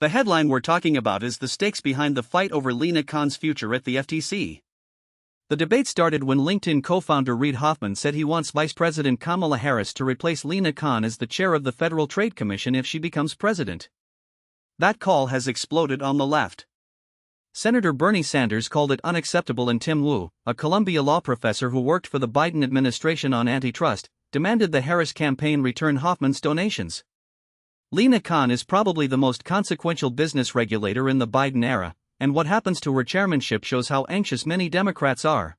The headline we're talking about is the stakes behind the fight over Lina Khan's future at the FTC. The debate started when LinkedIn co-founder Reid Hoffman said he wants Vice President Kamala Harris to replace Lina Khan as the chair of the Federal Trade Commission if she becomes president. That call has exploded on the left. Senator Bernie Sanders called it unacceptable, and Tim Wu, a Columbia law professor who worked for the Biden administration on antitrust, demanded the Harris campaign return Hoffman's donations. Lina Khan is probably the most consequential business regulator in the Biden era, and what happens to her chairmanship shows how anxious many Democrats are.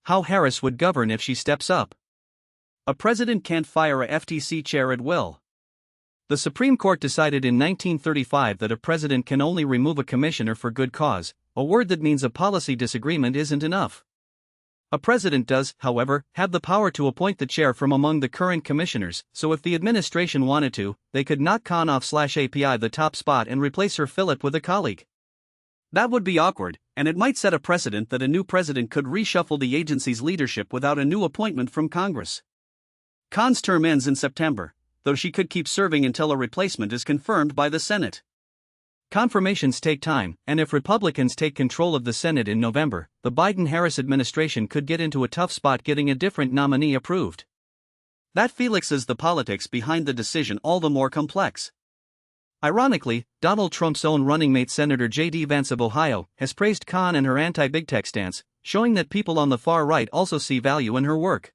How Harris would govern if she steps up. A president can't fire a FTC chair at will. The Supreme Court decided in 1935 that a president can only remove a commissioner for good cause, a word that means a policy disagreement isn't enough. A president does, however, have the power to appoint the chair from among the current commissioners, so if the administration wanted to, they could knock Khan off/API the top spot and replace her Philip with a colleague. That would be awkward, and it might set a precedent that a new president could reshuffle the agency's leadership without a new appointment from Congress. Khan's term ends in September, though she could keep serving until a replacement is confirmed by the Senate. Confirmations take time, and if Republicans take control of the Senate in November, the Biden-Harris administration could get into a tough spot getting a different nominee approved. That flexes the politics behind the decision all the more complex. Ironically, Donald Trump's own running mate Senator J.D. Vance of Ohio has praised Khan and her anti-big tech stance, showing that people on the far right also see value in her work.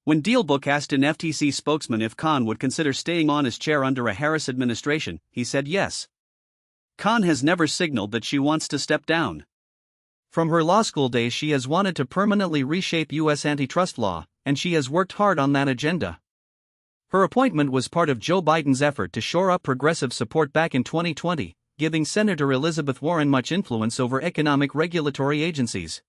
When DealBook asked an FTC spokesman if Khan would consider staying on as chair under a Harris administration, he said yes. Khan has never signaled that she wants to step down. From her law school days, she has wanted to permanently reshape U.S. antitrust law, and she has worked hard on that agenda. Her appointment was part of Joe Biden's effort to shore up progressive support back in 2020, giving Senator Elizabeth Warren much influence over economic regulatory agencies.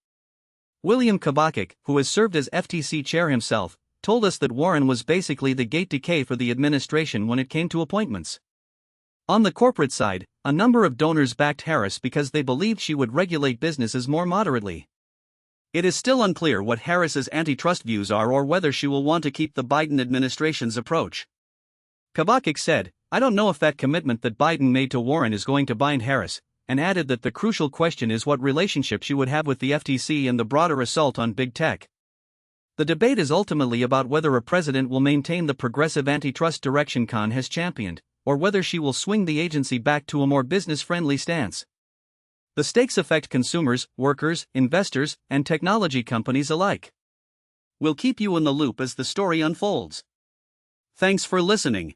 William Kavacic, who has served as FTC chair himself, told us that Warren was basically the gate decay for the administration when it came to appointments. On the corporate side, a number of donors backed Harris because they believed she would regulate businesses more moderately. It is still unclear what Harris's antitrust views are or whether she will want to keep the Biden administration's approach. Kavacic said, "I don't know if that commitment that Biden made to Warren is going to bind Harris," and added that the crucial question is what relationship she would have with the FTC and the broader assault on big tech. The debate is ultimately about whether a president will maintain the progressive antitrust direction Khan has championed, or whether she will swing the agency back to a more business-friendly stance. The stakes affect consumers, workers, investors, and technology companies alike. We'll keep you in the loop as the story unfolds. Thanks for listening.